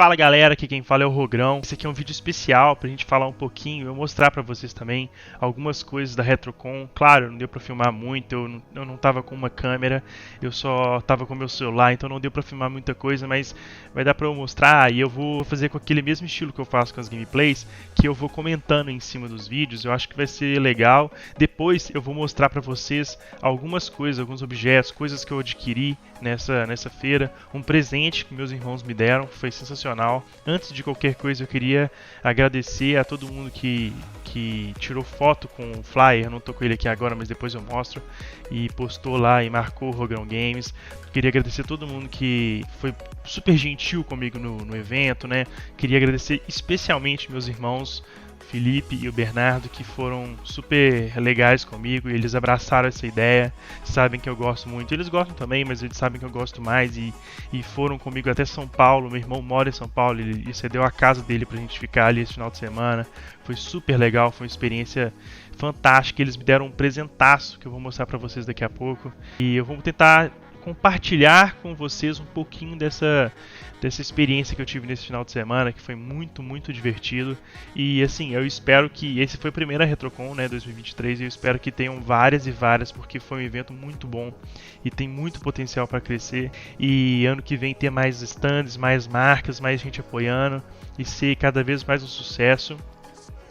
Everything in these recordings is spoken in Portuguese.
Fala galera, aqui quem fala é o Rogrão. Esse aqui é um vídeo especial pra gente falar um pouquinho, eu mostrar pra vocês também algumas coisas da RetroCon. Claro, não deu pra filmar muito, eu não tava com uma câmera, eu só tava com meu celular, então não deu pra filmar muita coisa, mas vai dar pra eu mostrar e eu vou fazer com aquele mesmo estilo que eu faço com as gameplays, que eu vou comentando em cima dos vídeos. Eu acho que vai ser legal. Depois eu vou mostrar pra vocês algumas coisas, alguns objetos, coisas que eu adquiri nessa feira, um presente que meus irmãos me deram, que foi sensacional. Antes de qualquer coisa, eu queria agradecer a todo mundo que tirou foto com o flyer. Eu não tô com ele aqui agora, mas depois eu mostro, e postou lá e marcou o Rogrão Games. Queria agradecer a todo mundo que foi super gentil comigo no evento, né? Queria agradecer especialmente meus irmãos Felipe e o Bernardo, que foram super legais comigo, e eles abraçaram essa ideia, sabem que eu gosto muito, eles gostam também, mas eles sabem que eu gosto mais, e foram comigo até São Paulo. Meu irmão mora em São Paulo, ele cedeu a casa dele pra gente ficar ali esse final de semana. Foi super legal, foi uma experiência fantástica. Eles me deram um presentaço que eu vou mostrar pra vocês daqui a pouco, e eu vou tentar compartilhar com vocês um pouquinho dessa experiência que eu tive nesse final de semana, que foi muito divertido. E assim, eu espero que esse foi a primeira RetroCon, né, 2023, e eu espero que tenham várias e várias, porque foi um evento muito bom e tem muito potencial para crescer. E ano que vem ter mais stands, mais marcas, mais gente apoiando, e ser cada vez mais um sucesso,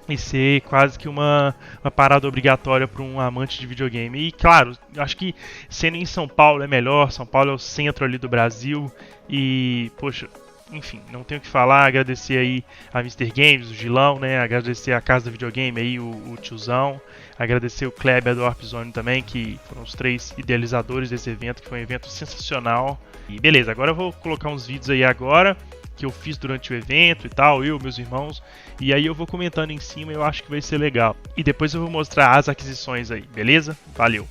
e ser quase que uma parada obrigatória para um amante de videogame. E claro, eu acho que sendo em São Paulo é melhor. São Paulo é o centro ali do Brasil. E, poxa, enfim, não tenho o que falar. Agradecer aí a Mr. Games, o Gilão, né? Agradecer a Casa do Videogame aí, o tiozão. Agradecer o Kleber do Warp Zone também, que foram os três idealizadores desse evento, que foi um evento sensacional. E beleza, agora eu vou colocar uns vídeos aí agora que eu fiz durante o evento e tal, eu, meus irmãos, e aí eu vou comentando em cima. Eu acho que vai ser legal. E depois eu vou mostrar as aquisições aí, beleza? Valeu!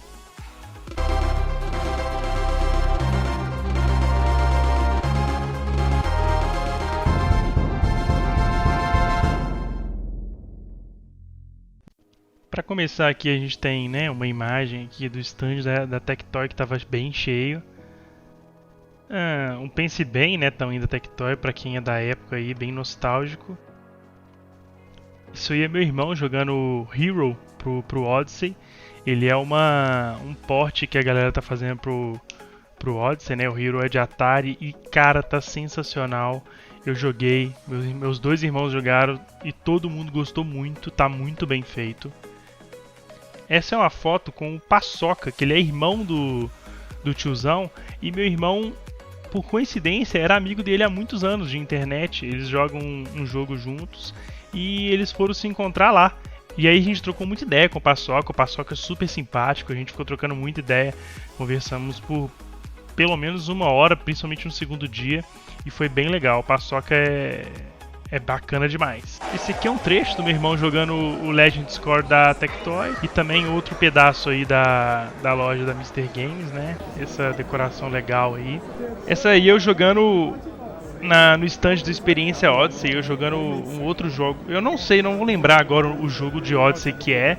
Para começar aqui, a gente tem, né, uma imagem aqui do stand da Tectoy, que estava bem cheio. Um Pense Bem, né, também da Tectoy, para quem é da época aí, bem nostálgico. Isso aí é meu irmão jogando Hero pro Odyssey. Ele é um port que a galera tá fazendo pro Odyssey, né? O Hero é de Atari e, cara, tá sensacional. Eu joguei, meus dois irmãos jogaram e todo mundo gostou muito, tá muito bem feito. Essa é uma foto com o Paçoca, que ele é irmão do tiozão, e meu irmão, por coincidência, era amigo dele há muitos anos de internet. Eles jogam um jogo juntos e eles foram se encontrar lá. E aí a gente trocou muita ideia com o Paçoca é super simpático, a gente ficou trocando muita ideia, conversamos por pelo menos uma hora, principalmente no segundo dia, e foi bem legal. O Paçoca é bacana demais. Esse aqui é um trecho do meu irmão jogando o Legend Score da Tectoy, e também outro pedaço aí da loja da Mr. Games, né? Essa decoração legal aí. Essa aí eu jogando no stand do Experiência Odyssey, eu jogando um outro jogo. Eu não sei, não vou lembrar agora o jogo de Odyssey que é,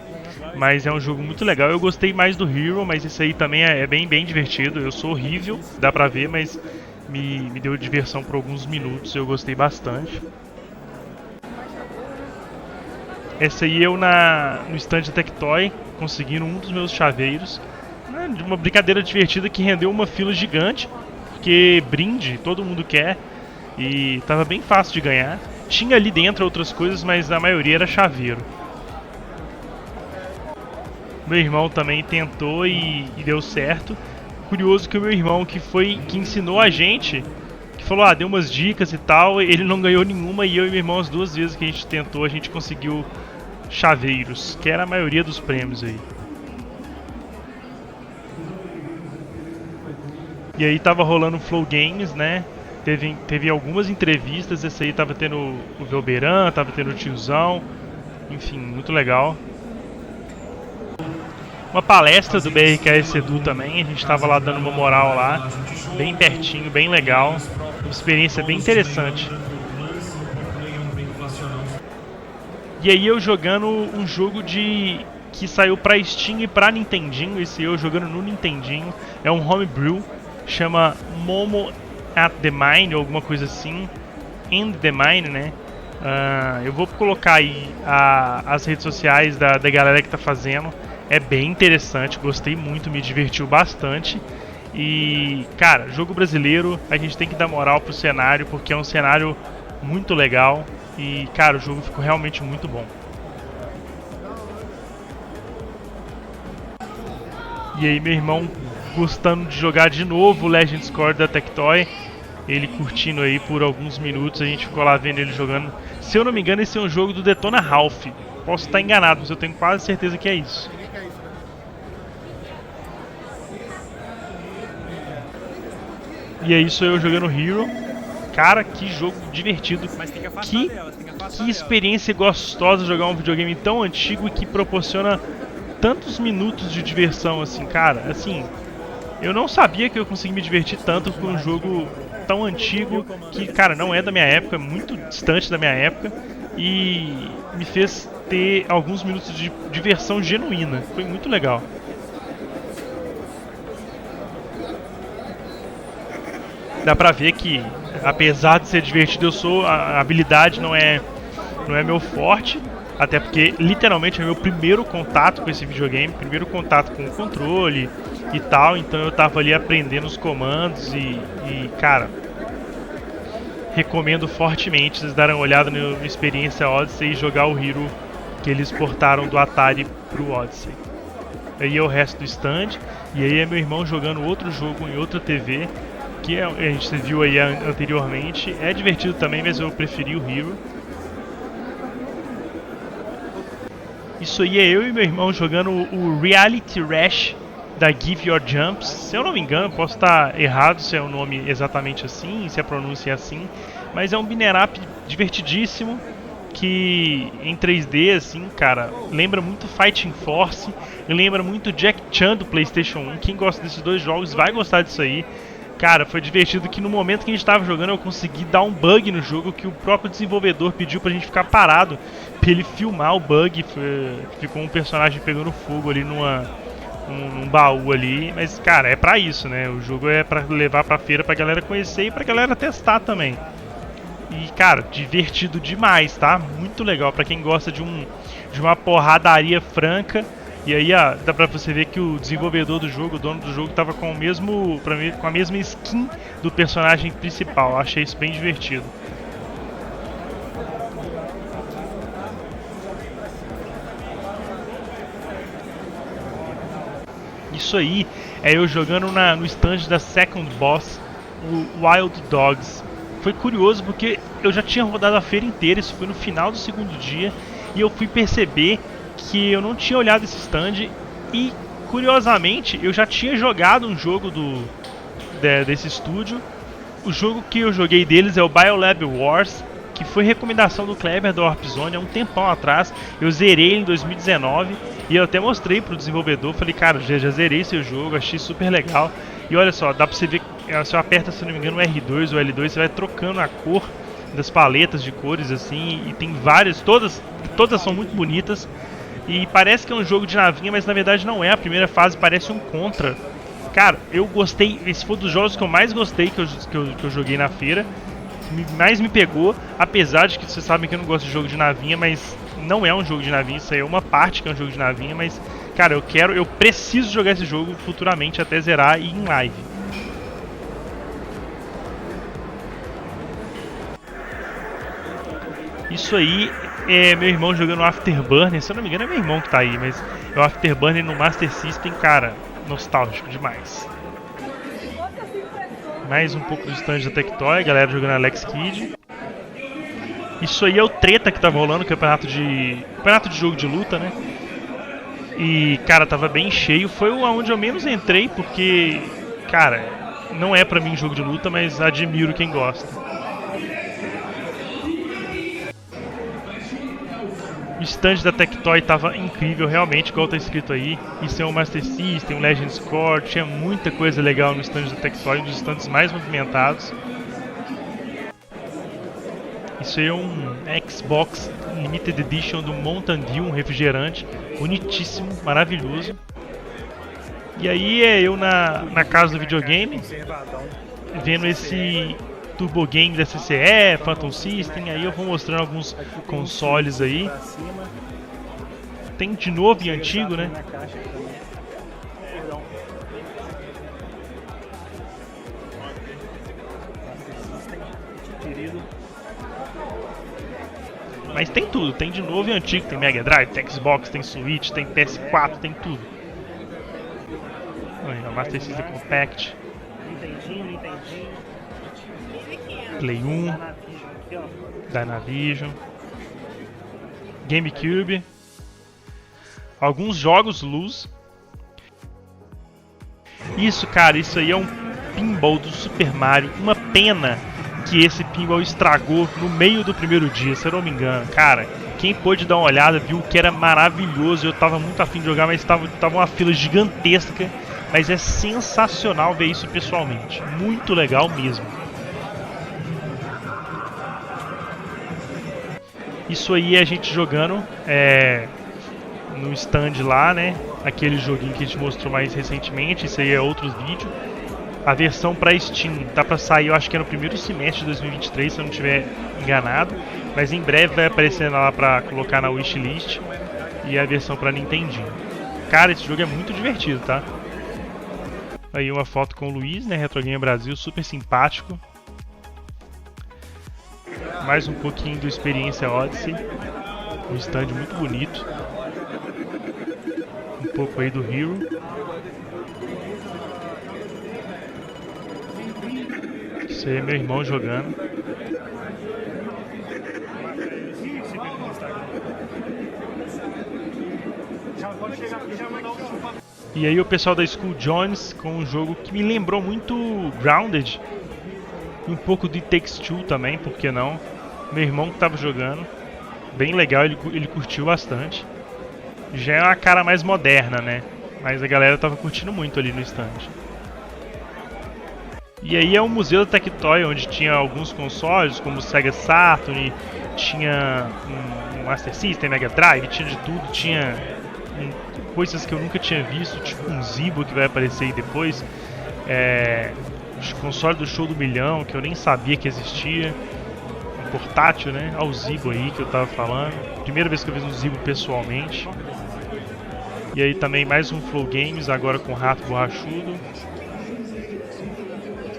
mas é um jogo muito legal. Eu gostei mais do Hero, mas esse aí também é bem divertido. Eu sou horrível, dá pra ver, mas me deu diversão por alguns minutos, eu gostei bastante. Essa aí eu no stand da Tectoy, conseguindo um dos meus chaveiros, né, de uma brincadeira divertida que rendeu uma fila gigante, porque brinde todo mundo quer, e tava bem fácil de ganhar. Tinha ali dentro outras coisas, mas a maioria era chaveiro. Meu irmão também tentou e deu certo. Curioso que o meu irmão, que ensinou a gente, que falou, deu umas dicas e tal, ele não ganhou nenhuma, e eu e meu irmão, as duas vezes que a gente tentou, a gente conseguiu chaveiros, que era a maioria dos prêmios aí. E aí tava rolando o Flow Games, né? Teve algumas entrevistas. Essa aí tava tendo o Velberan, tava tendo o tiozão, enfim, muito legal. Uma palestra do BRKS Edu também, a gente tava lá dando uma moral lá, bem pertinho, bem legal, uma experiência bem interessante. E aí eu jogando um jogo que saiu pra Steam e pra Nintendinho, esse eu jogando no Nintendinho, é um homebrew, chama Momo at the Mine, ou alguma coisa assim. End the Mine, né? Eu vou colocar aí as redes sociais da galera que tá fazendo. É bem interessante, gostei muito, me divertiu bastante. E, cara, jogo brasileiro, a gente tem que dar moral pro cenário, porque é um cenário muito legal. E, cara, o jogo ficou realmente muito bom. E aí, meu irmão gostando de jogar de novo o Legends Core da Tectoy. Ele curtindo aí por alguns minutos, a gente ficou lá vendo ele jogando. Se eu não me engano, esse é um jogo do Detona Ralph. Posso estar enganado, mas eu tenho quase certeza que é isso. E é isso, eu jogando Hero. Cara, que jogo divertido. Que experiência gostosa jogar um videogame tão antigo e que proporciona tantos minutos de diversão assim, cara. Assim, eu não sabia que eu conseguia me divertir tanto com um jogo tão antigo que, cara, não é da minha época, é muito distante da minha época e me fez ter alguns minutos de diversão genuína. Foi muito legal. Dá pra ver que, apesar de ser divertido, a habilidade não é meu forte, até porque literalmente é meu primeiro contato com esse videogame, primeiro contato com o controle e tal, então eu tava ali aprendendo os comandos e cara, recomendo fortemente vocês darem uma olhada no Experiência Odyssey e jogar o Hero que eles portaram do Atari pro Odyssey. Aí é o resto do stand, e aí é meu irmão jogando outro jogo em outra TV, que a gente viu aí anteriormente. É divertido também, mas eu preferi o Hero. Isso aí é eu e meu irmão jogando o Reality Rush da Give Your Jumps. Se eu não me engano, posso estar errado se é o nome exatamente assim, se a pronúncia é assim, mas é um beat'em up divertidíssimo que em 3D, assim, cara, lembra muito Fighting Force, lembra muito Jack Chan do PlayStation 1. Quem gosta desses dois jogos vai gostar disso aí. Cara, foi divertido que no momento que a gente estava jogando eu consegui dar um bug no jogo que o próprio desenvolvedor pediu pra gente ficar parado pra ele filmar o bug. Ficou um personagem pegando fogo ali num baú ali, mas cara, é pra isso, né? O jogo é pra levar pra feira pra galera conhecer e pra galera testar também. E cara, divertido demais, tá? Muito legal pra quem gosta de uma porradaria franca. E aí dá pra você ver que o desenvolvedor do jogo, o dono do jogo, tava com a mesma skin do personagem principal. Eu achei isso bem divertido. Isso aí é eu jogando no stand da Second Boss, o Wild Dogs. Foi curioso porque eu já tinha rodado a feira inteira, isso foi no final do segundo dia, e eu fui perceber que eu não tinha olhado esse stand e, curiosamente, eu já tinha jogado um jogo desse estúdio. O jogo que eu joguei deles é o Biolab Wars, que foi recomendação do Kleber da Warp Zone há um tempão atrás. Eu zerei ele em 2019 e eu até mostrei pro desenvolvedor, falei, cara, já zerei seu jogo, achei super legal. E olha só, dá pra você ver, você aperta, se não me engano, o R2 ou o L2, você vai trocando a cor das paletas de cores assim, e tem várias, todas são muito bonitas. E parece que é um jogo de navinha, mas na verdade não é. A primeira fase parece um Contra. Cara, eu gostei. Esse foi um dos jogos que eu mais gostei que eu joguei na feira. Mais me pegou. Apesar de que vocês sabem que eu não gosto de jogo de navinha, mas não é um jogo de navinha. Isso aí é uma parte que é um jogo de navinha. Mas, cara, eu preciso jogar esse jogo futuramente até zerar e ir em live. Isso aí é meu irmão jogando Afterburner. Se eu não me engano é meu irmão que tá aí, mas é o Afterburner no Master System, cara, nostálgico demais. Mais um pouco do stand da Tectoy, galera jogando Alex Kidd. Isso aí é o treta que tava rolando, campeonato de jogo de luta, né? E, cara, tava bem cheio. Foi onde eu menos entrei, porque, cara, não é pra mim jogo de luta, mas admiro quem gosta. O stand da Tectoy tava incrível, realmente, igual tá escrito aí. Isso é um Master System, um Legends Core, tinha muita coisa legal no stand da Tectoy, um dos stands mais movimentados. Isso aí é um Xbox Limited Edition do Mountain Dew, um refrigerante, bonitíssimo, maravilhoso. E aí é eu na casa do videogame, vendo esse Turbo Game da CCE, Phantom System. Aí eu vou mostrando alguns consoles aí. Tem de novo e antigo, né? Mas tem tudo, tem de novo e antigo, tem Mega Drive, tem Xbox, tem Switch, tem PS4, tem tudo. Aí, o Master System Compact. Play 1, Dynavision, GameCube, alguns jogos luz. Isso, cara, isso aí é um pinball do Super Mario. Uma pena que esse pinball estragou no meio do primeiro dia, se eu não me engano. Cara, quem pôde dar uma olhada viu que era maravilhoso. Eu tava muito afim de jogar, mas tava uma fila gigantesca. Mas é sensacional ver isso pessoalmente. Muito legal mesmo. Isso aí é a gente jogando no stand lá, né? Aquele joguinho que a gente mostrou mais recentemente. Isso aí é outros vídeos. A versão para Steam tá para sair, eu acho que é no primeiro semestre de 2023, se eu não estiver enganado. Mas em breve vai aparecer lá para colocar na wishlist. E a versão para Nintendinho. Cara, esse jogo é muito divertido, tá? Aí uma foto com o Luiz, né? Retro Game Brasil, super simpático. Mais um pouquinho do Experiência Odyssey. Um stand muito bonito. Um pouco aí do Hero. Isso aí é meu irmão jogando. E aí o pessoal da School Jones com um jogo que me lembrou muito Grounded. E um pouco de It Takes Two também, por que não? Meu irmão que tava jogando. Bem legal, ele curtiu bastante. Já é uma cara mais moderna, né? Mas a galera tava curtindo muito ali no stand. E aí é o museu da Tectoy, onde tinha alguns consoles, como o Sega Saturn, tinha um Master System, Mega Drive, tinha de tudo, tinha coisas que eu nunca tinha visto, tipo um Zibo que vai aparecer aí depois, console do Show do Milhão, que eu nem sabia que existia, um portátil, né, ao Zibo aí que eu tava falando, primeira vez que eu vi um Zibo pessoalmente. E aí também mais um Flow Games, agora com o Rato Borrachudo.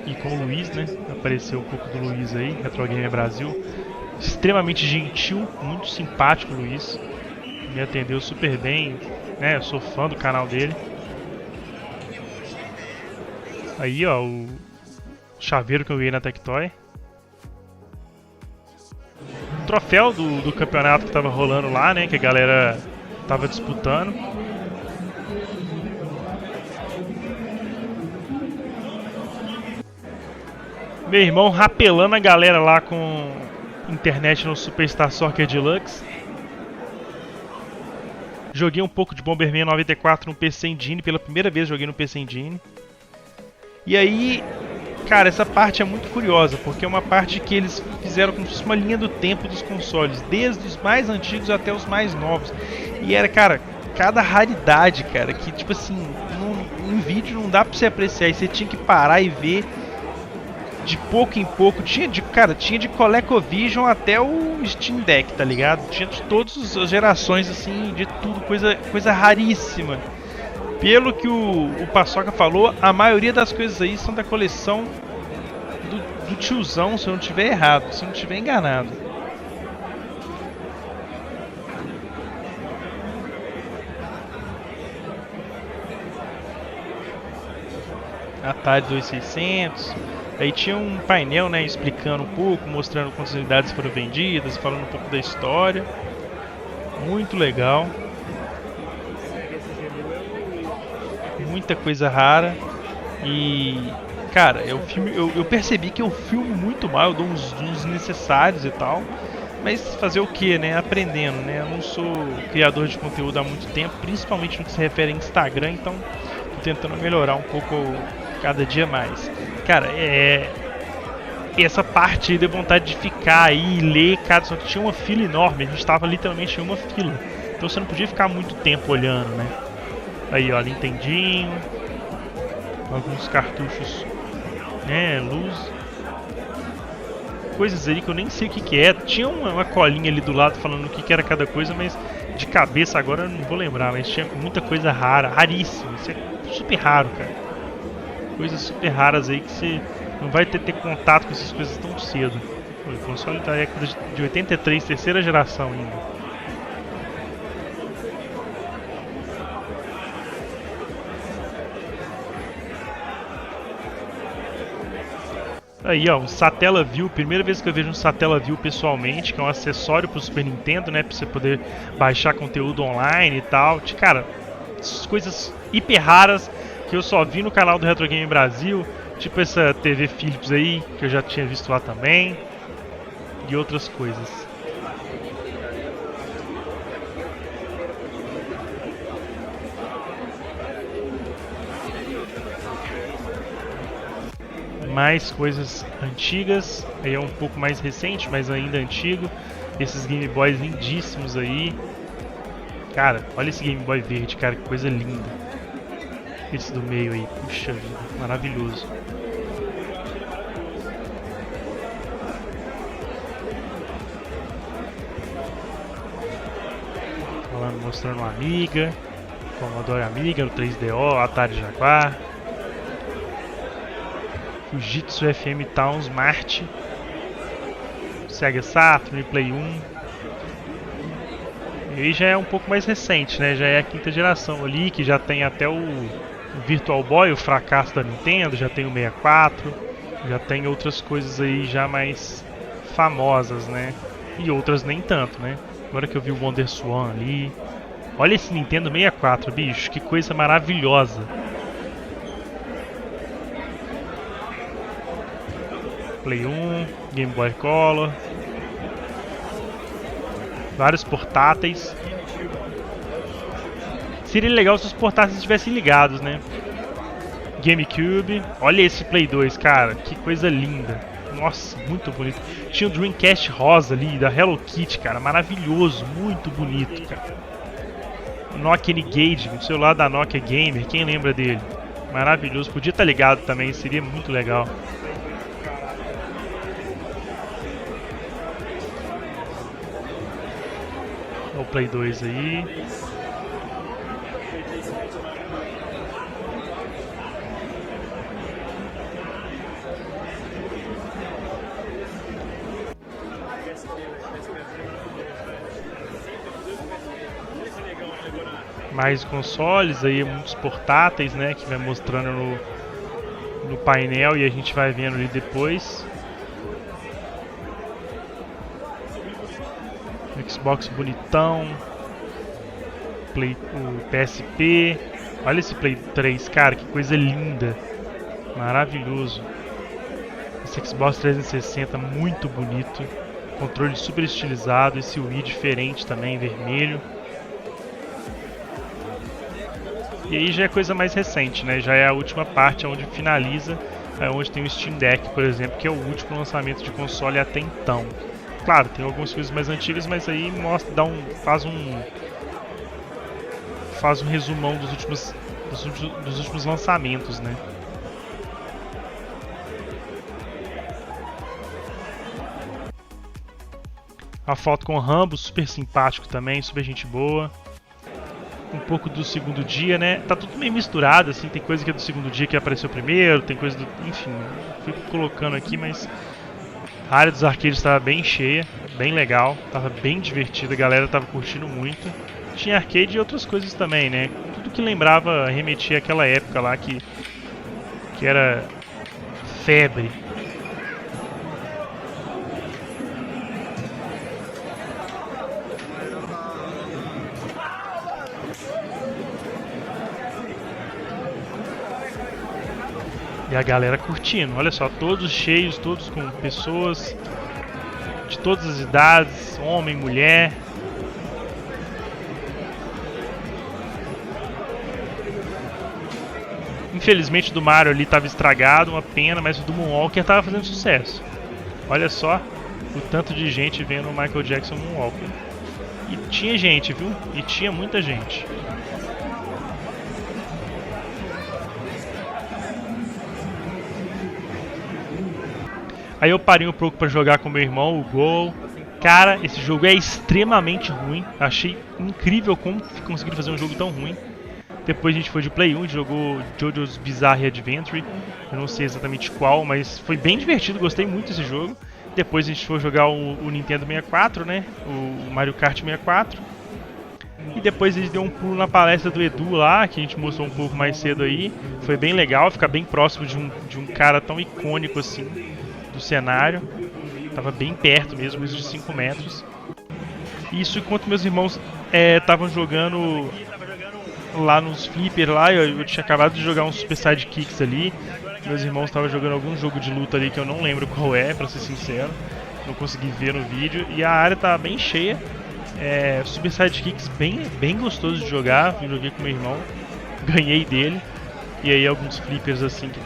E com o Luiz, né? Apareceu um pouco do Luiz aí, Retro Game Brasil. Extremamente gentil, muito simpático o Luiz. Me atendeu super bem, né? Eu sou fã do canal dele. Aí, ó, o chaveiro que eu ganhei na Tectoy. O troféu do campeonato que tava rolando lá, né? Que a galera tava disputando. Meu irmão rapelando a galera lá com internet no Superstar Soccer Deluxe. Joguei um pouco de Bomberman 94 no PC Engine, pela primeira vez joguei no PC Engine. E aí, cara, essa parte é muito curiosa, porque é uma parte que eles fizeram como se fosse uma linha do tempo dos consoles, desde os mais antigos até os mais novos. E era, cara, cada raridade, cara, que tipo assim, em vídeo não dá pra você apreciar, e você tinha que parar e ver de pouco em pouco. Tinha de ColecoVision até o Steam Deck, tá ligado? Tinha de todas as gerações, assim, de tudo, coisa raríssima. Pelo que o Paçoca falou, a maioria das coisas aí são da coleção do tiozão, se eu não estiver errado, se eu não estiver enganado. Atari 2600. Aí tinha um painel, né, explicando um pouco, mostrando quantas unidades foram vendidas, falando um pouco da história. Muito legal. Muita coisa rara. E, cara, eu percebi que eu filmo muito mal, eu dou uns necessários e tal. Mas fazer o que, né? Aprendendo, né? Eu não sou criador de conteúdo há muito tempo, principalmente no que se refere a Instagram, então tô tentando melhorar um pouco cada dia mais. Cara, essa parte deu vontade de ficar aí e ler, cara, só que tinha uma fila enorme, a gente tava literalmente em uma fila. Então você não podia ficar muito tempo olhando, né? Aí, ó, Nintendinho, alguns cartuchos, né, luz. coisas ali que eu nem sei o que que é. Tinha uma colinha ali do lado falando o que que era cada coisa, mas de cabeça agora eu não vou lembrar. Mas tinha muita coisa rara, raríssima. Isso é super raro, cara. Coisas super raras aí que você não vai ter contato com essas coisas tão cedo. O console da década de 83, terceira geração ainda. Aí, ó, um Satellaview, primeira vez que eu vejo um Satellaview pessoalmente, que é um acessório pro Super Nintendo, né, pra você poder baixar conteúdo online e tal. Cara, coisas hiper raras que eu só vi no canal do Retro Game Brasil, tipo essa TV Philips aí, que eu já tinha visto lá também, e outras coisas. Mais coisas antigas, aí é um pouco mais recente, mas ainda antigo. Esses Game Boys lindíssimos aí. Cara, olha esse Game Boy verde, cara, que coisa linda. Esse do meio aí, puxa vida, maravilhoso. Falando, mostrando uma Amiga, Commodore Amiga, no 3DO, Atari Jaguar. Fujitsu FM Town Smart, Sega Saturn, Play 1. E aí já é um pouco mais recente, né? Já é a quinta geração ali, que já tem até o Virtual Boy, o fracasso da Nintendo, já tem o 64, já tem outras coisas aí já mais famosas, né? E outras nem tanto, né? Agora que eu vi o Wonder Swan ali. Olha esse Nintendo 64, bicho, que coisa maravilhosa. Play 1, Game Boy Color, vários portáteis. Seria legal se os portáteis estivessem ligados, né? GameCube, olha esse Play 2, cara, que coisa linda. Nossa, muito bonito. Tinha o Dreamcast rosa ali, da Hello Kitty, cara, maravilhoso, muito bonito, cara. O Nokia N-Gage, o celular da Nokia Gamer, quem lembra dele? Maravilhoso, podia estar ligado também, seria muito legal. O Play 2 aí. Mais consoles aí, muitos portáteis, né, que vai mostrando no painel e a gente vai vendo ali depois. Xbox bonitão, o PSP, olha esse Play 3, cara, que coisa linda, maravilhoso. Esse Xbox 360 muito bonito, controle super estilizado, esse Wii diferente também, vermelho. E aí já é coisa mais recente, né? Já é a última parte onde finaliza, onde tem o Steam Deck, por exemplo, que é o último lançamento de console até então. Claro, tem algumas coisas mais antigas, mas aí mostra, faz um resumão dos últimos lançamentos, né? A foto com o Rambo, super simpático também, super gente boa. Um pouco do segundo dia, né? Tá tudo meio misturado, assim, tem coisa que é do segundo dia que apareceu primeiro, tem coisa do... Enfim, fui colocando aqui, mas... A área dos arcades estava bem cheia, bem legal, estava bem divertida, a galera estava curtindo muito. Tinha arcade e outras coisas também, né? Tudo que lembrava, remetia àquela época lá que era febre. E a galera curtindo, olha só, todos cheios, todos com pessoas de todas as idades, homem, mulher. Infelizmente o do Mario ali estava estragado, uma pena, mas o do Moonwalker estava fazendo sucesso. Olha só o tanto de gente vendo o Michael Jackson Moonwalker. E tinha gente, viu? E tinha muita gente. Aí eu parei um pouco pra jogar com meu irmão, o Gol. Cara, esse jogo é extremamente ruim. Achei incrível como conseguiram fazer um jogo tão ruim. Depois a gente foi de Play 1, a gente jogou JoJo's Bizarre Adventure. Eu não sei exatamente qual, mas foi bem divertido, gostei muito desse jogo. Depois a gente foi jogar o Nintendo 64, né? O Mario Kart 64. E depois eles deu um pulo na palestra do Edu lá, que a gente mostrou um pouco mais cedo aí. Foi bem legal, ficar bem próximo de um cara tão icônico assim do cenário. Tava bem perto mesmo, isso de 5 metros. Isso enquanto meus irmãos estavam jogando lá nos flipper lá, eu tinha acabado de jogar uns Super Sidekicks ali. Meus irmãos estavam jogando algum jogo de luta ali que eu não lembro qual é, pra ser sincero. Não consegui ver no vídeo. E a área tá bem cheia. Super Sidekicks bem gostoso de jogar. Eu joguei com meu irmão. Ganhei dele. E aí alguns flippers assim que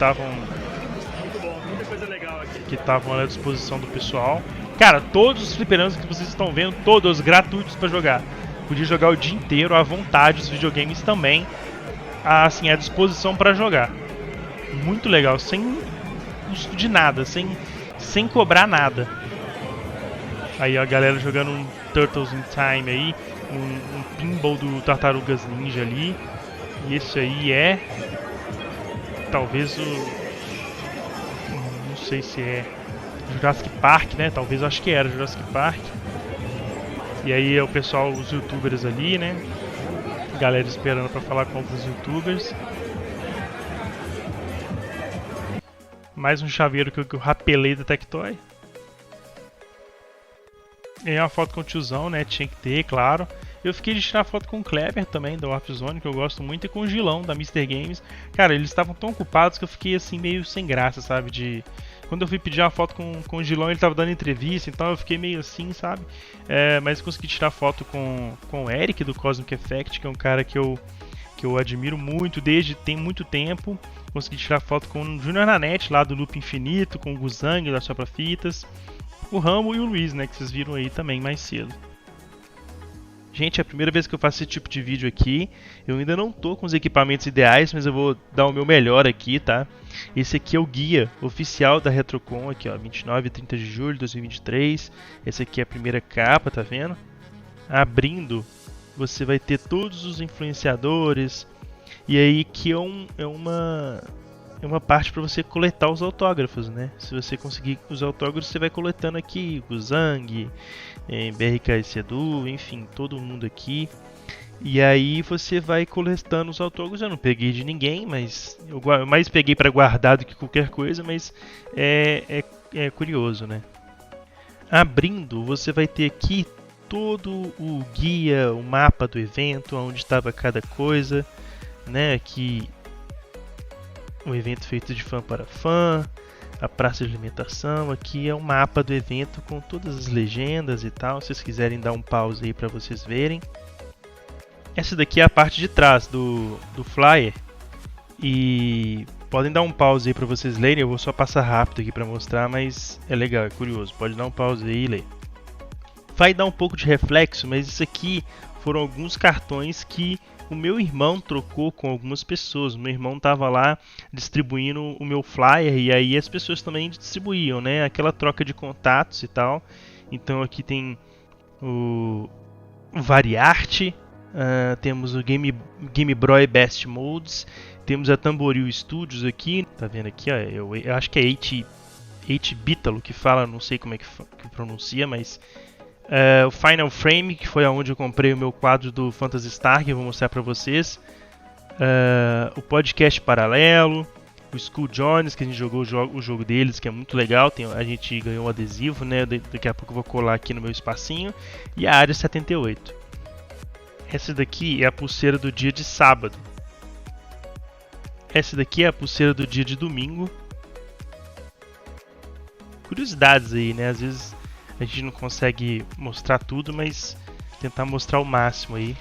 estavam à disposição do pessoal. Cara, todos os fliperanos que vocês estão vendo, todos gratuitos pra jogar. Podia jogar o dia inteiro à vontade, os videogames também assim, à disposição pra jogar. Muito legal, sem custo de nada, sem cobrar nada. Aí a galera jogando um Turtles in Time aí, um pinball do Tartarugas Ninja ali. E esse aí é talvez não sei se é Jurassic Park, né? Talvez, acho que era Jurassic Park. E aí é o pessoal, os youtubers ali, né? Galera esperando pra falar com outros youtubers. Mais um chaveiro que eu rapelei da Tectoy. E uma foto com o tiozão, né? Tinha que ter, claro. Eu fiquei de tirar foto com o Kleber também, da Warp Zone, que eu gosto muito, e com o Gilão, da Mr. Games. Cara, eles estavam tão ocupados que eu fiquei assim, meio sem graça, sabe? Quando eu fui pedir uma foto com o Gilão, ele tava dando entrevista, então eu fiquei meio assim, sabe? Mas eu consegui tirar foto com o Eric, do Cosmic Effect, que é um cara que eu admiro muito, tem muito tempo. Consegui tirar foto com o Junior Nanete, lá do Loop Infinito, com o Guzang, da Sopra Fitas. O Ramo e o Luiz, né, que vocês viram aí também mais cedo. Gente, é a primeira vez que eu faço esse tipo de vídeo aqui. Eu ainda não tô com os equipamentos ideais, mas eu vou dar o meu melhor aqui, tá? Esse aqui é o guia oficial da Retrocon, aqui ó, 29 e 30 de julho de 2023. Essa aqui é a primeira capa, tá vendo? Abrindo, você vai ter todos os influenciadores. E aí que é uma parte para você coletar os autógrafos, né? Se você conseguir os autógrafos, você vai coletando aqui o Zang, BRK Sedu, enfim, todo mundo aqui. E aí você vai coletando os autógrafos. Eu não peguei de ninguém, mas eu mais peguei para guardar do que qualquer coisa, mas é curioso, né? Abrindo, você vai ter aqui todo o guia, o mapa do evento, onde estava cada coisa, né? Aqui um evento feito de fã para fã, a praça de alimentação, aqui é um mapa do evento com todas as legendas e tal, se vocês quiserem dar um pause aí para vocês verem. Essa daqui é a parte de trás do flyer e podem dar um pause aí para vocês lerem, eu vou só passar rápido aqui para mostrar, mas é legal, é curioso, pode dar um pause aí e ler. Vai dar um pouco de reflexo, mas isso aqui foram alguns cartões que o meu irmão trocou com algumas pessoas. O meu irmão estava lá distribuindo o meu flyer e aí as pessoas também distribuíam, né? Aquela troca de contatos e tal. Então aqui tem o Variarte, temos o Game Boy Best Modes, temos a Tamboril Studios aqui. Tá vendo aqui? Ó, eu acho que é H-Bitalo que fala, não sei como é que pronuncia, mas o Final Frame, que foi onde eu comprei o meu quadro do Phantasy Star, que eu vou mostrar pra vocês. O Podcast Paralelo, o School Jones, que a gente jogou o jogo deles, que é muito legal. A gente ganhou um adesivo, né? Daqui a pouco eu vou colar aqui no meu espacinho. E a Área 78. Essa daqui é a pulseira do dia de sábado. Essa daqui é a pulseira do dia de domingo. Curiosidades aí, né? Às vezes a gente não consegue mostrar tudo, mas tentar mostrar o máximo aí.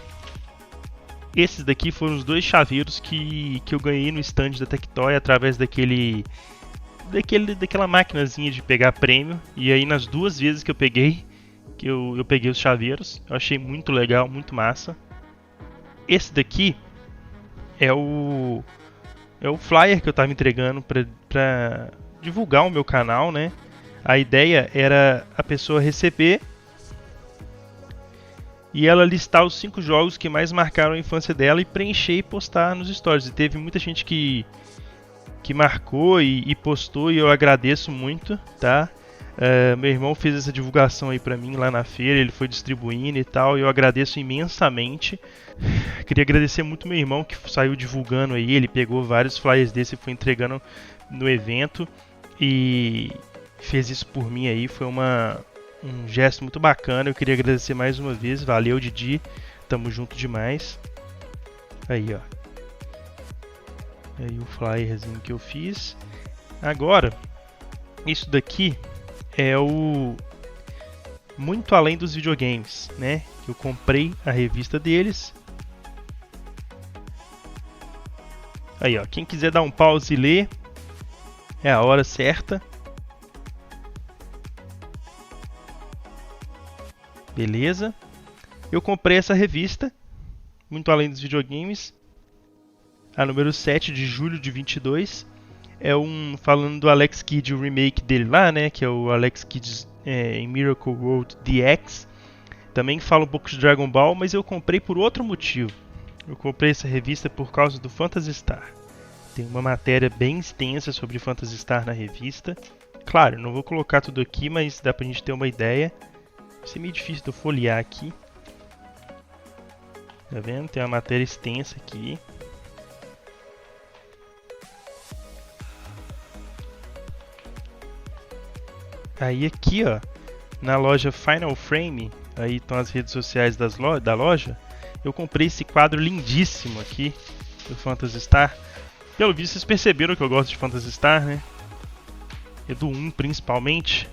Esses daqui foram os dois chaveiros que eu ganhei no stand da Tectoy através daquela maquinazinha de pegar prêmio. E aí nas duas vezes que eu peguei os chaveiros, eu achei muito legal, muito massa. Esse daqui é o flyer que eu estava entregando para divulgar o meu canal, né? A ideia era a pessoa receber e ela listar os 5 jogos que mais marcaram a infância dela e preencher e postar nos stories. E teve muita gente que marcou e postou, e eu agradeço muito, tá? Meu irmão fez essa divulgação aí pra mim lá na feira, ele foi distribuindo e tal, e eu agradeço imensamente. Queria agradecer muito meu irmão que saiu divulgando aí, ele pegou vários flyers desse e foi entregando no evento e fez isso por mim aí, foi um gesto muito bacana. Eu queria agradecer mais uma vez, valeu Didi, tamo junto demais. Aí ó, aí o flyerzinho que eu fiz. Agora, isso daqui é o Muito Além dos Videogames, né? Eu comprei a revista deles. Aí ó, quem quiser dar um pause e ler, é a hora certa. Beleza? Eu comprei essa revista, Muito Além dos Videogames, a número 7 de julho de 22. É falando do Alex Kidd, o remake dele lá, né? Que é o Alex Kidd em Miracle World DX. Também fala um pouco de Dragon Ball, mas eu comprei por outro motivo. Eu comprei essa revista por causa do Phantasy Star. Tem uma matéria bem extensa sobre Phantasy Star na revista. Claro, não vou colocar tudo aqui, mas dá pra gente ter uma ideia. Vai ser meio difícil de eu folhear aqui. Tá vendo? Tem uma matéria extensa aqui. Aí aqui, ó, na loja Final Frame, aí estão as redes sociais da loja, eu comprei esse quadro lindíssimo aqui do Phantasy Star. Pelo visto vocês perceberam que eu gosto de Phantasy Star, né? E do 1 principalmente.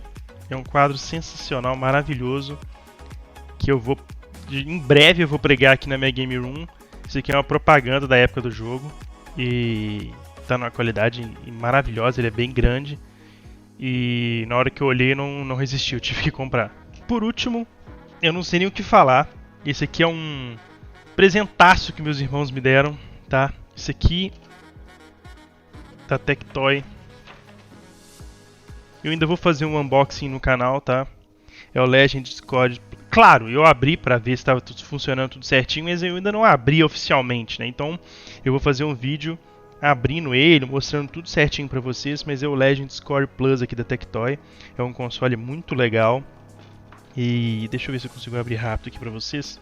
É um quadro sensacional, maravilhoso, que em breve eu vou pregar aqui na minha Game Room. Isso aqui é uma propaganda da época do jogo e tá numa qualidade maravilhosa, ele é bem grande. E na hora que eu olhei não resisti, eu tive que comprar. Por último, eu não sei nem o que falar. Esse aqui é um presentaço que meus irmãos me deram, tá? Esse aqui da Tectoy. Eu ainda vou fazer um unboxing no canal, tá? É o Legend Squad. Claro, eu abri pra ver se estava tudo funcionando tudo certinho, mas eu ainda não abri oficialmente, né? Então eu vou fazer um vídeo abrindo ele, mostrando tudo certinho pra vocês, mas é o Legend Score Plus aqui da Tectoy. É um console muito legal. E deixa eu ver se eu consigo abrir rápido aqui pra vocês.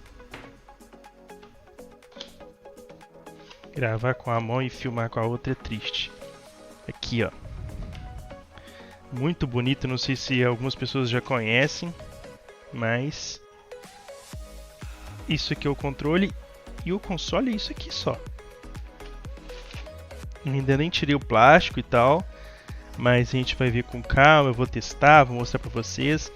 Gravar com a mão e filmar com a outra é triste. Aqui, ó. Muito bonito, não sei se algumas pessoas já conhecem, mas isso aqui é o controle e o console é isso aqui só. Ainda nem tirei o plástico e tal, mas a gente vai ver com calma, eu vou testar, vou mostrar pra vocês.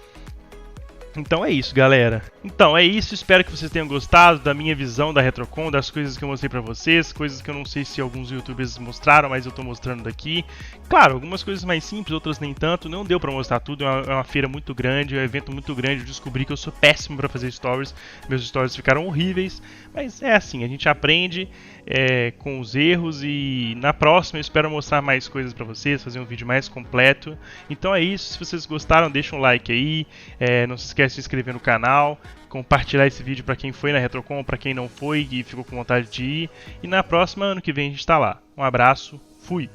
Então é isso, galera. Então é isso, espero que vocês tenham gostado da minha visão da Retrocon, das coisas que eu mostrei pra vocês, coisas que eu não sei se alguns youtubers mostraram, mas eu tô mostrando daqui. Claro, algumas coisas mais simples, outras nem tanto, não deu pra mostrar tudo, é uma feira muito grande, é um evento muito grande, eu descobri que eu sou péssimo pra fazer stories, meus stories ficaram horríveis, mas é assim, a gente aprende com os erros e na próxima eu espero mostrar mais coisas pra vocês, fazer um vídeo mais completo. Então é isso, se vocês gostaram, deixa um like aí, não se esquece de se inscrever no canal, compartilhar esse vídeo para quem foi na Retrocon, para quem não foi e ficou com vontade de ir. E na próxima, ano que vem, a gente está lá. Um abraço, fui!